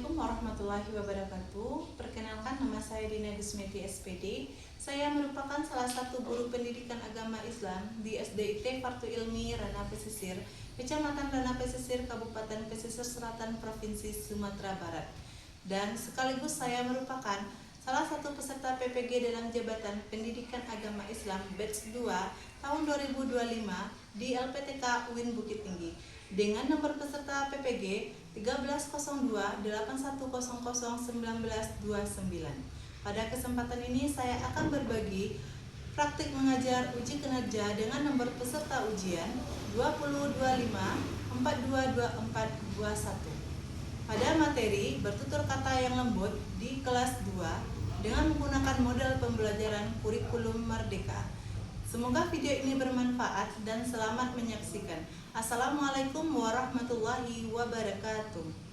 Assalamualaikum warahmatullahi wabarakatuh. Perkenalkan, nama saya Dina Gusmeti SPD. Saya merupakan salah satu guru pendidikan agama Islam di SDIT Fartu Ilmi Rana Pesisir, Kecamatan Rana Pesisir, Kabupaten Pesisir Selatan, Provinsi Sumatera Barat. Dan sekaligus saya merupakan salah satu peserta PPG dalam Jabatan Pendidikan Agama Islam Batch 2 tahun 2025 di LPTK UIN Bukit Tinggi dengan nomor peserta PPG 130281001929. Pada kesempatan ini saya akan berbagi praktik mengajar uji kinerja dengan nomor peserta ujian 2025422421 pada materi bertutur kata yang lembut di kelas 2 dengan menggunakan model pembelajaran kurikulum Merdeka. Semoga video ini bermanfaat dan selamat menyaksikan. Assalamualaikum warahmatullahi wabarakatuh.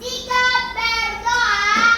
Sikap berdoa,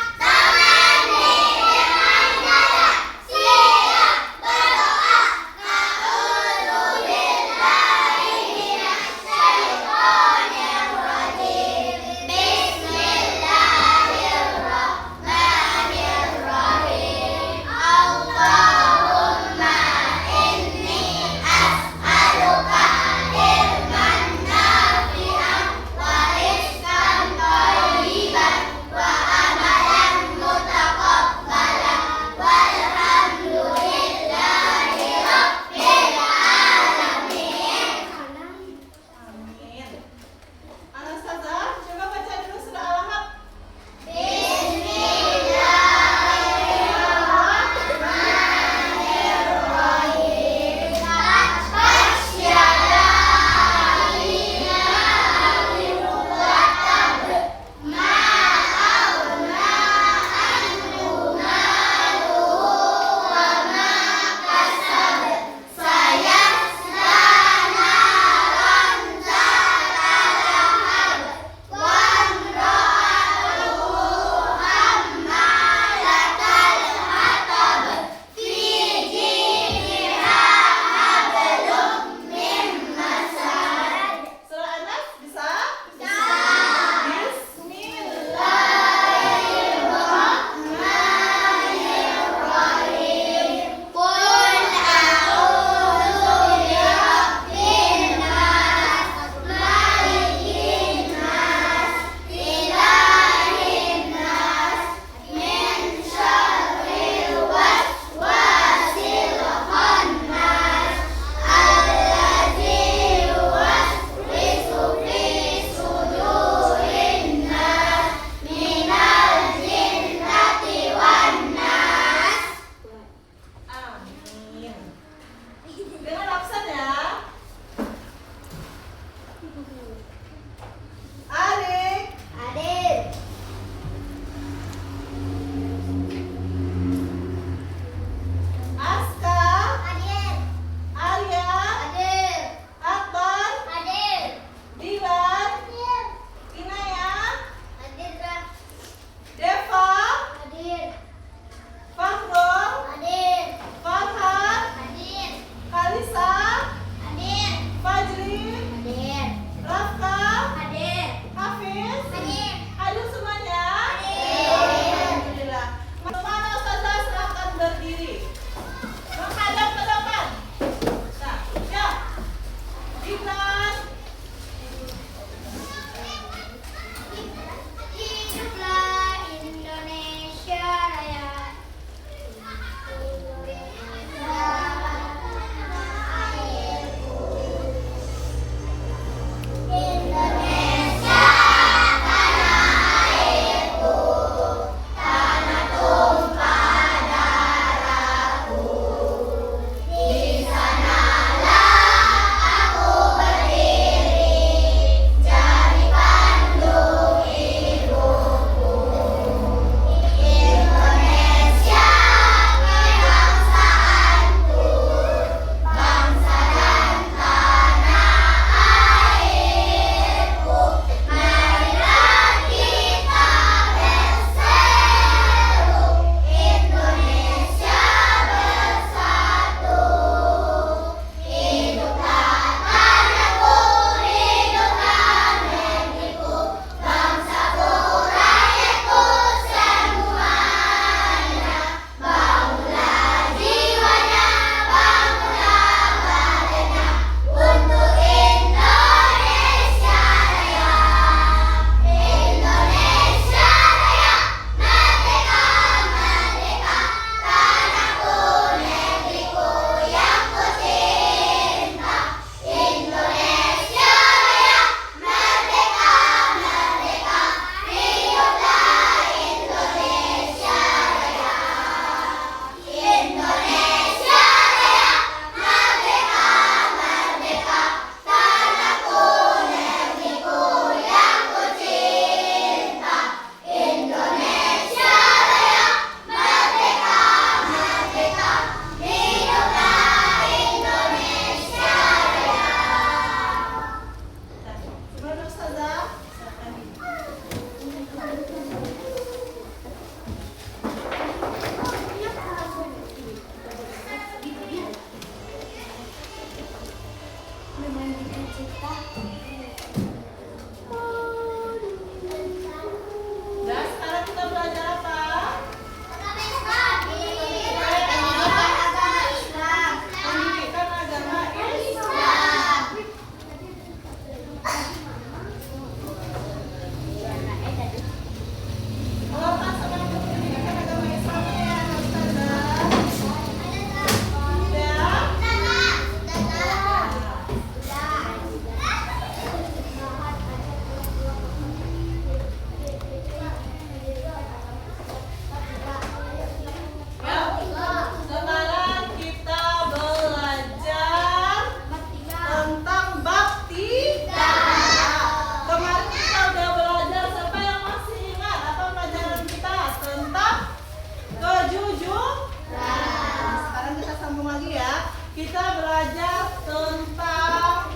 kita belajar tentang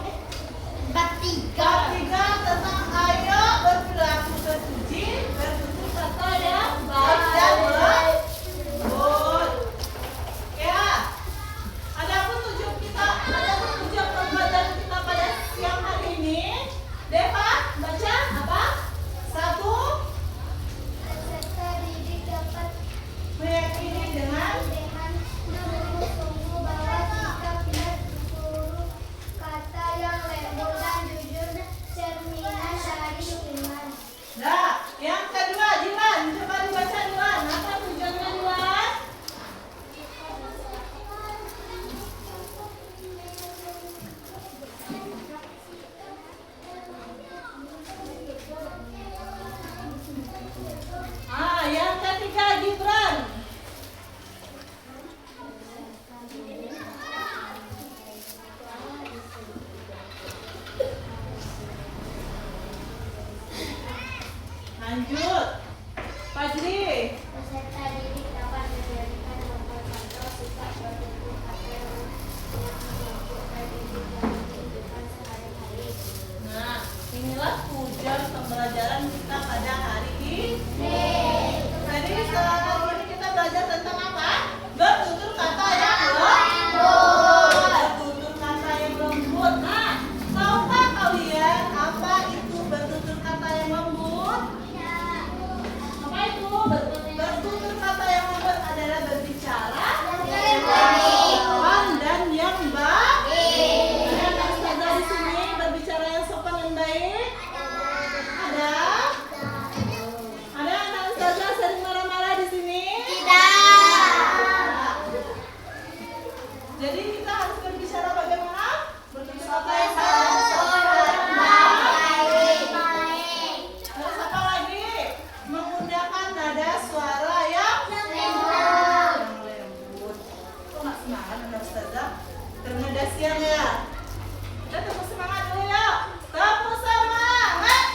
bab 3 tentang ayo berperilaku terpuji, bertutur kata yang baik dan lembut. Ya, ada petunjuk pembelajaran kita pada siang hari ini. Deva, baca apa? 1. Peserta didik dapat Meyakini dengan sungguh-sungguh bahwa sikap dan tutur kata yang lembut dan jujur cerminan dari iman. Nah, yang kedua, Dilan, coba dibaca Dilan. Apa tujuannya Dilan? Yang ketiga Gibran. Lanjut, Fajri. Peserta didik dapat menjadikan nomor contoh sikap bertutur kata yang lembut dan jujur dalam kehidupan sehari-hari. Nah, inilah tujuan pembelajaran kita pada hari ini. Jadi setelah ini kita belajar tentang apa? Bertutur kata yang lembut. Bertutur kata yang lembut. Nah, tahukah kalian apa itu bertutur kata yang lembut? Apa itu? Bertutur kata yang lembut adalah berbicara yang sopan dan yang baik. Ada tak ustazah di sini berbicara yang sopan dan baik? Ada? Ada anak ustazah sering marah-marah di sini? Tidak. Jadi kita harus berbicara bagaimana? Bertutur kata yang sopan dan baik. Terus apa lagi? Menggunakan nada suara yang lembut. Kok nggak semangat anak ustazah? Karena udah siang ya. Kita tepuk semangat dulu ya. Tepuk semangat.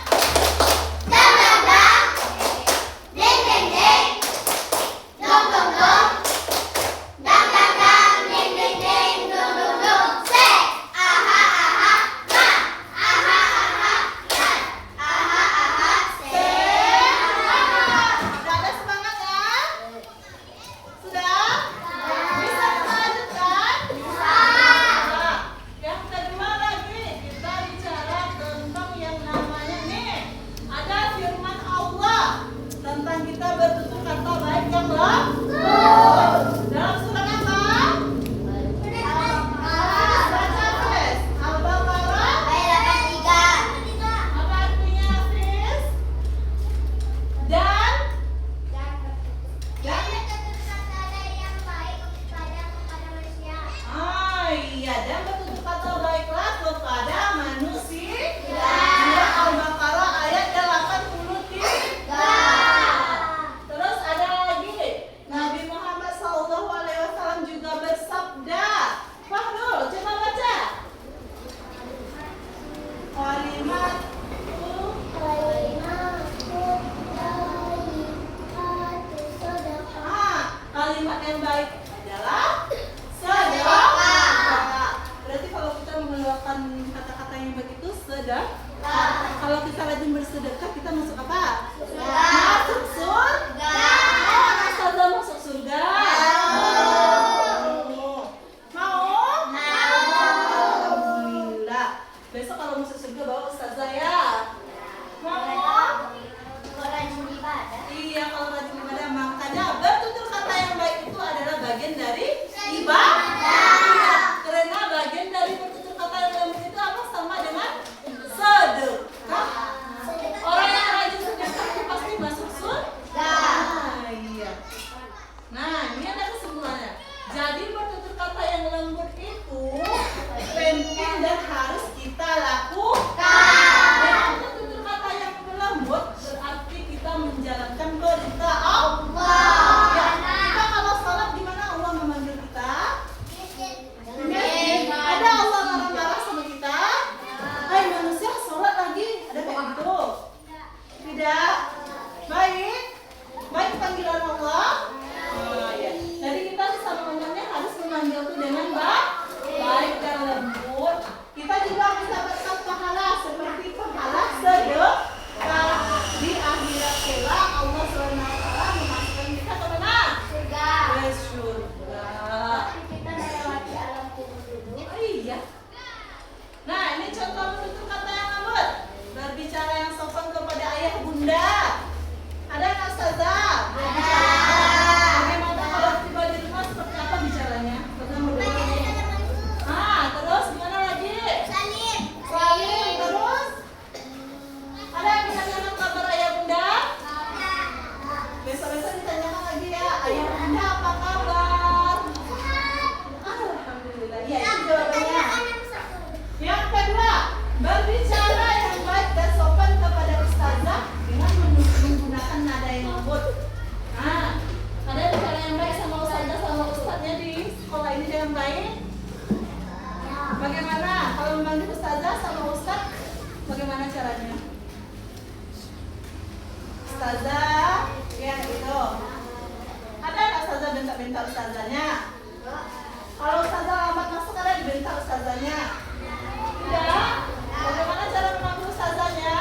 Sudah ada semangat ya? Sudah? Bisa kita lanjutkan? Bisa. Yang kedua lagi kita bicara tentang yang namanya nih. Ada firman Allah tentang kita bertutur kata baik yang lembut. Dalam surat apa? Baca Hafiz. Al-Baqarah. Apa artinya Hafiz? Dan iya, dan bertutur kata baiklah kepada manusia. Surah Al-Baqarah ayat 83. Terus ada lagi, Nabi Muhammad SAW juga bersabda. Fahrul, coba baca. Kalimat yang baik adalah sedekah. Berarti kalau kita mengeluarkan kata-kata yang begitu sedekah. Kalau kita rajin bersedekah, kita masuk apa? Masuk surga. Anak ustazah masuk surga. Mau? Alhamdulillah. Besok kalau masuk surga bawa ustazah ya. Mau? Iya, kalau rajin ibadah. Makanya bertutur kata yang baik itu adalah bagian dari ibadah. Karena bagian dari bertutur kata yang lembut itu apa? Sama dengan sedekah. Orang yang rajin sedekah itu pasti masuk surga. Bagaimana caranya? Ustazah, ya gitu. Ada nggak ustazah bentak-bentak ustazahnya? Kalau ustazah lambat masuk ada dibentak ustazahnya? Tidak. Bagaimana cara memanggil ustazahnya?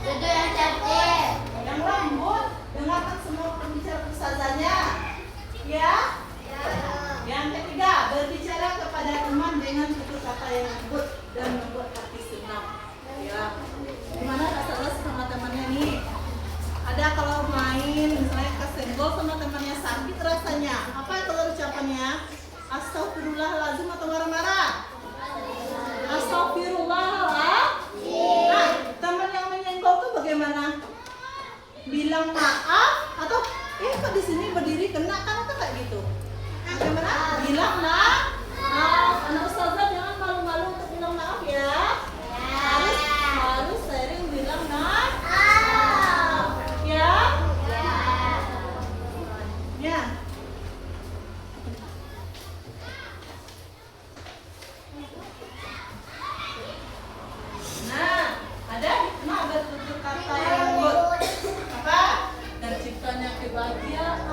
Duduk yang cantik. Yang lembut, dengarkan semua pembicaraan ustazahnya. Ya. Yang ketiga, berbicara kepada teman dengan tutur kata yang lembut dan membuat hati senang. Ya. Gimana ustazah sama temannya nih? Ada kalau main misalnya kesenggol sama temannya sakit rasanya. Apa kalau ucapannya? Astagfirullahaladzim atau marah-marah? Astagfirullahaladzim. Nah, teman yang menyenggol tuh bagaimana? Bilang maaf atau kok di sini berdiri kena kan kayak gitu? Bagaimana? Bilang maaf. Anak ustazah jangan malu-malu untuk bilang maaf ya. Harus sering bilang maaf. Ya. Ya. Nah, ada hikmah bertutur kata yang lembut. Apa? Terciptanya kebahagiaan.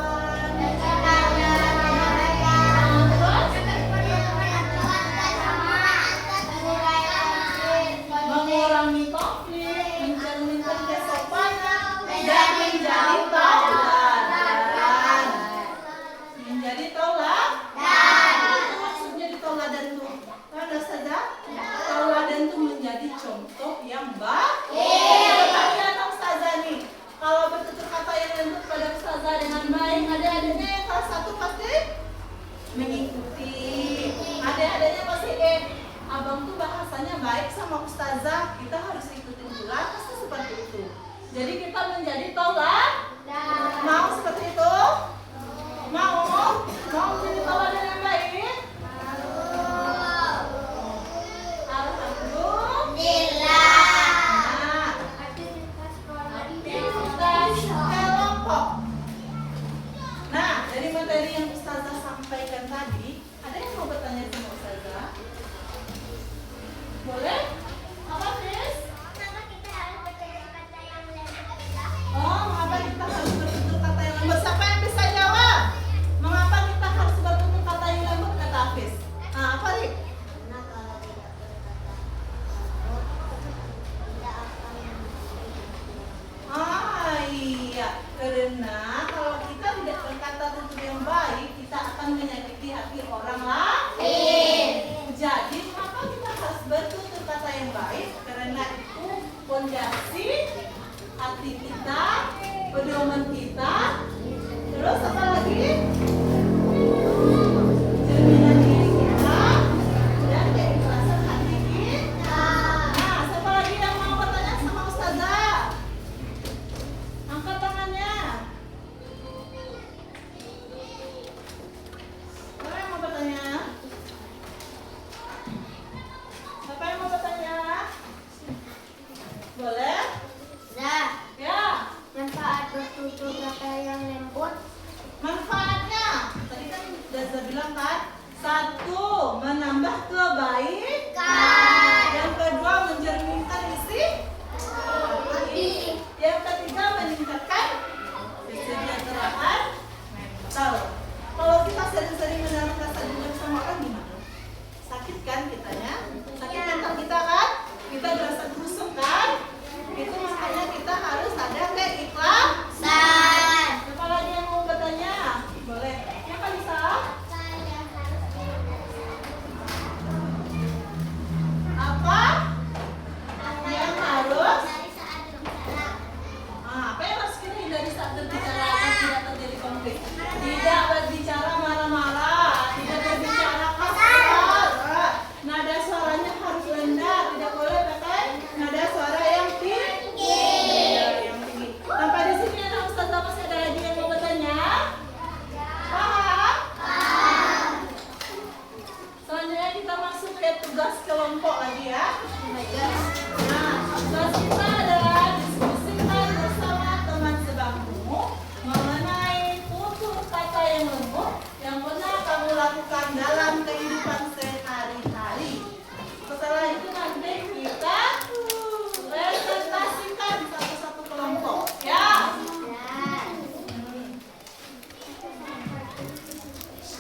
Mengurangi konflik, mencerminkan kesopanan, dan menjadi tauladan. Menjadi tauladan. Itu maksudnya di tauladan tuh. Ada saja. Tauladan tuh menjadi contoh yang baik. Bagi anak ustazah nih, kalau bertutur kata yang lembut pada ustazah dengan baik, adik-adiknya yang kelas 1 pasti mengikuti. Adik-adiknya pasti abang tuh bahasanya baik sama ustazah, kita harus ikutin pula, pasti seperti itu. Jadi kita menjadi tauladan. Mau seperti itu? Mau menjadi tauladan yang baik? Alhamdulillah. Aktivitas kelompok. Nah, dari materi yang ustazah sampaikan tadi, ada yang mau bertanya sama ustazah? Boleh? Apa, Chris? Oh, mengapa kita harus bertutur kata yang lembut? Siapa yang bisa jawab? Mengapa kita harus bertutur kata yang lembut, kata Hafiz? Nah, apa, Rik? Iya, karena kalau kita tidak berkata tutur yang baik, kita akan menyakiti hati orang lain. Jadi, mengapa kita harus bertutur kata yang baik? Karena itu fondasi hati kita, pedoman kita. Terus apa lagi? Cerminan diri kita dan keikhlasan hati kita. Nah, siapa lagi yang mau bertanya sama ustazah? Angkat tangannya. Siapa yang mau bertanya? Siapa yang mau bertanya? Boleh? Ya. Manfaat bertutur kata yang lembut. Manfaatnya, tadi kan sudah saya bilang kan, 1, menambah kebaikan. Yang kedua, mencerminkan isi hati. Yang ketiga, meningkatkan kesejahteraan mental. Kalau kita sering-sering menaruh rasa dendam sama orang gimana? Sakit kan kitanya? Sakit mental kita kan? Kita berasa kusuk kan? Itu makanya kita harus ada keikhlasan. Siapa lagi yang mau bertanya? Boleh. Ya, Kak Lisa? Apa? Yang harus? Apa yang harus kita hindari saat berbicara agar tidak terjadi konflik? Tidak berbicara marah-marah, tidak berbicara kasar. Nada suaranya harus rendah, tidak boleh pakai nada suara yang tinggi. Yang tinggi. Sampai di sini ada ustazah, masih ada lagi yang mau bertanya? Paham? Selanjutnya kita masuk ke tugas kelompok lagi ya. Nah, tugas kita adalah diskusikan bersama teman sebangku mengenai tutur kata yang lembut yang pernah kamu lakukan dalam kehidupan sehari-hari. Setelah itu nanti kita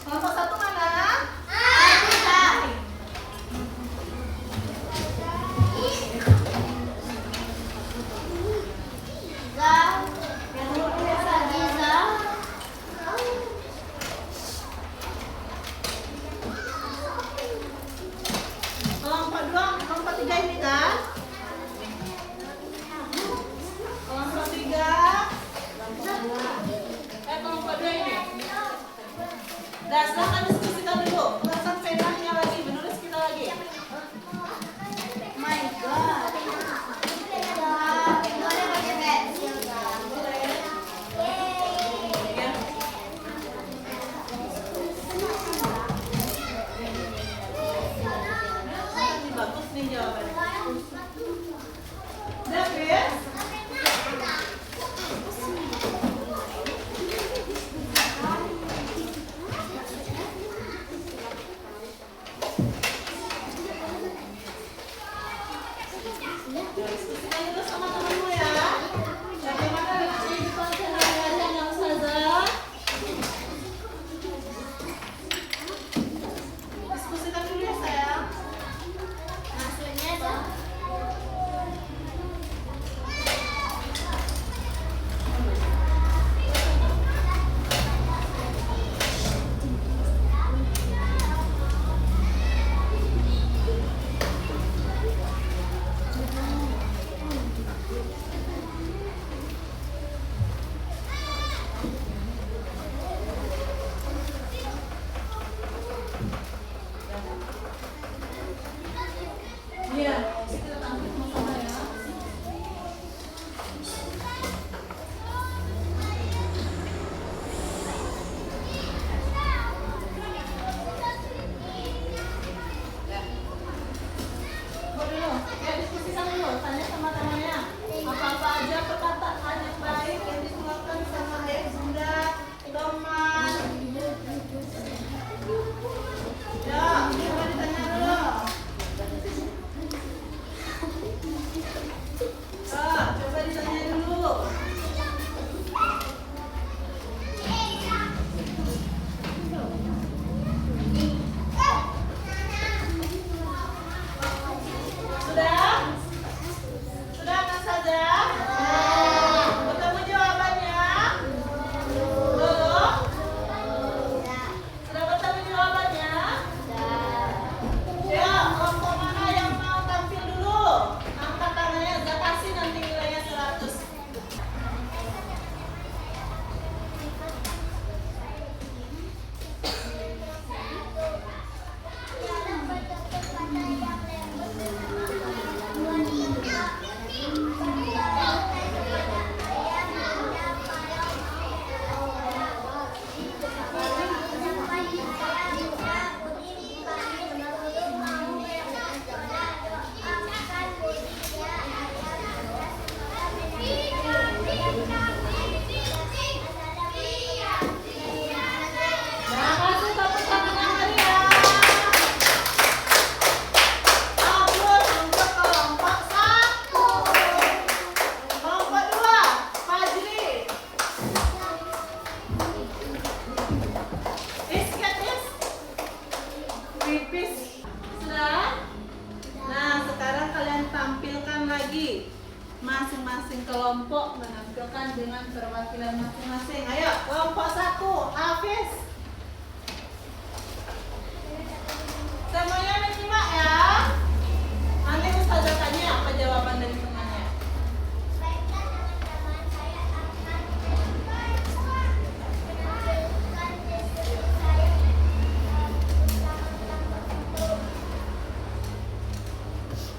Kelompok 1 mana? Yang luar biasa. Kelompok 2, kelompok 3 ini kan? Kelompok 3. Kelompok 2 ini. Nah, silahkan diskusikan dulu. Keluarkan penanya lagi, menulis kita lagi. My God. Bagus nih jawabannya. David? Diskusikan dulu sama temanmu ya. Bagaimana dengan kehidupan sehari-harian yang Ustazah? Diskusikan dulu ya sayang. Maksudnya apa? Iya, kita tampil sama-sama ya. Dulu, ya diskusikan dulu, tanya sama temannya. Apa-apa aja perkataan yang baik yang dikeluarkan sama Bunda, teman. Ya, coba ditanya dulu. Coba ditanya dulu. Sudah? Sudah kan saja? Ketemu jawabannya? Belum? Sudah ketemu jawabannya? Ya, kelompok mana yang mau tampil dulu? Angkat tangannya, saya kasih nanti nilainya 100. Nah, kasih tepuk tangan yang meriah. Abdul untuk kelompok 1. Kelompok 2, Fajri. Is. Pipis. Sudah? Nah, sekarang kalian tampilkan lagi. Masing-masing kelompok menampilkan dengan perwakilan masing-masing. Ayo, kelompok 1, Hafiz. Semuanya menyimak ya. Nanti Ustazah tanya apa jawaban dari temannya. Baiklah teman-teman, saya akan menampilkan diskusi saya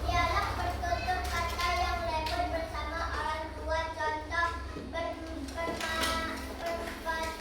dialog bertutur kata yang lebar bersama orang tua. Contoh berkata kepada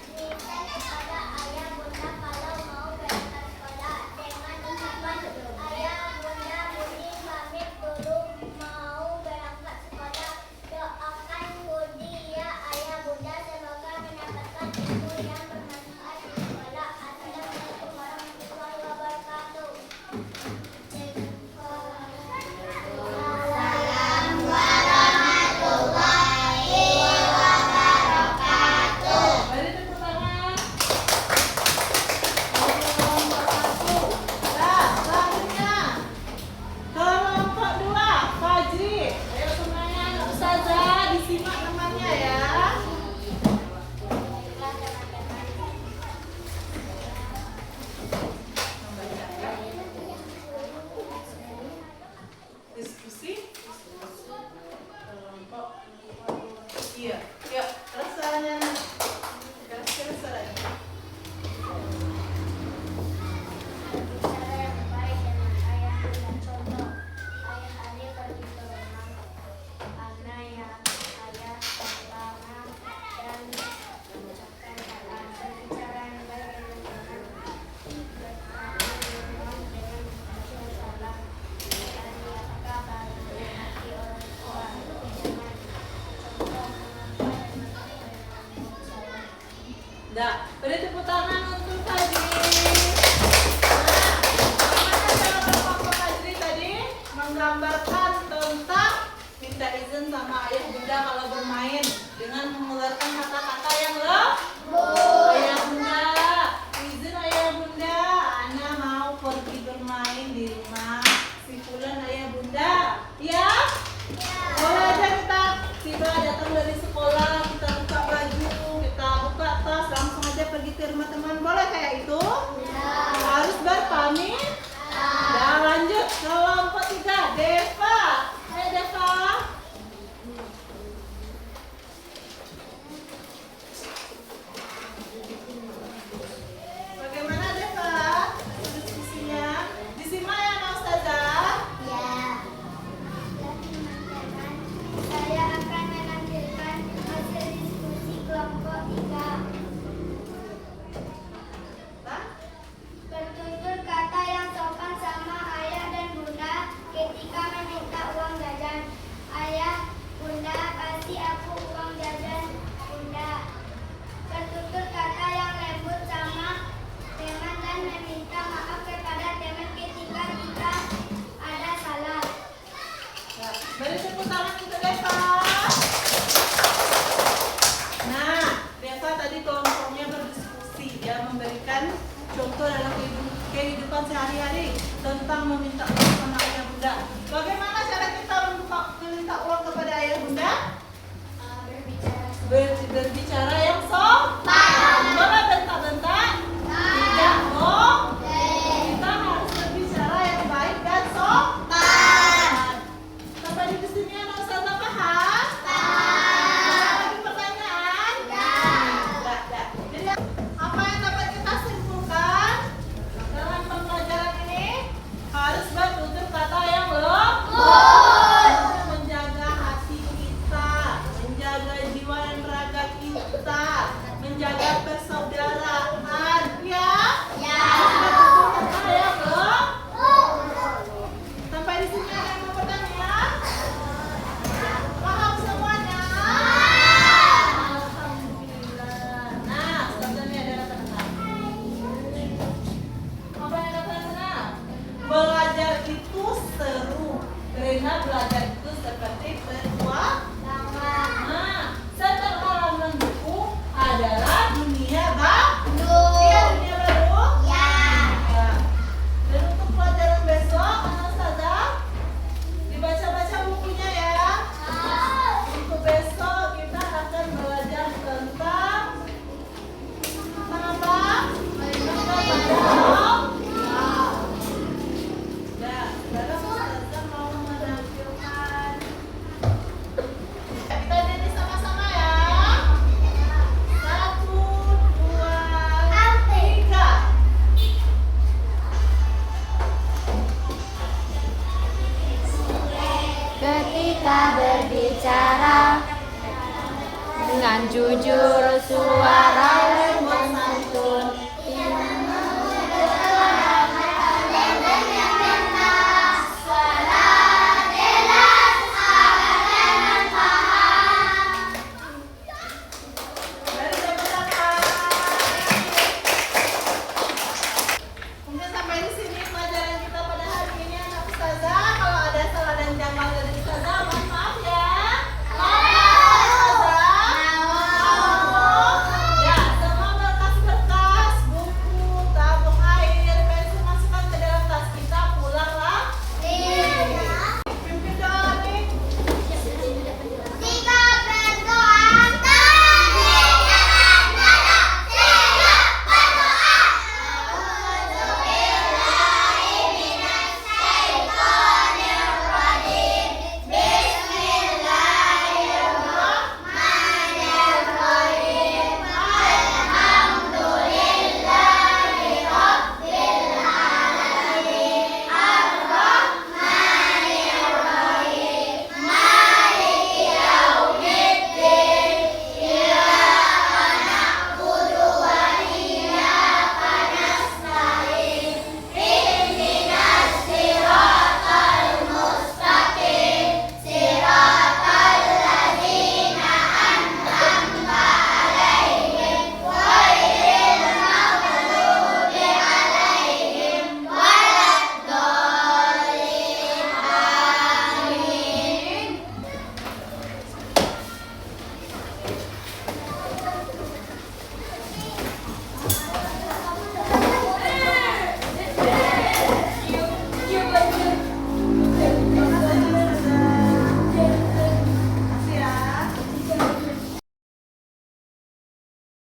memberikan contoh dalam kehidupan sehari-hari tentang meminta uang sama ayah bunda. Bagaimana cara kita meminta uang kepada ayah bunda? Berbicara yang sopan. Boleh bentak-bentak? Tidak boleh. Kita harus berbicara yang baik dan sopan. Sampai di sini anak ustazah paham? Ada lagi pertanyaan? Tidak. Jadi apa yang dapat kita simpulkan dalam pembelajaran ini? Harus bertutur kata yang lembut, menjaga hati kita, menjaga jiwa dan raga kita, menjaga persaudaraan, ya? Harus bertutur kata yang lembut. Sampai di sini ada yang mau bertanya? Paham semuanya? Alhamdulillah. Nah, sebenarnya ada kata-kata. Apa yang kata-kata? Belajar itu seru, karena belajar itu seperti petualangan. Nah, setelah buku adalah dunia baru. Iya, dunia baru. Ya. Dan untuk pelajaran besok, anak ustazah dibaca-baca bukunya ya. Untuk besok kita akan belajar tentang apa? Ya, sekarang ustazah mau menampilkan. Kita nyanyi sama-sama ya. 1, 2, 3. Ketika berbicara dengan jujur suara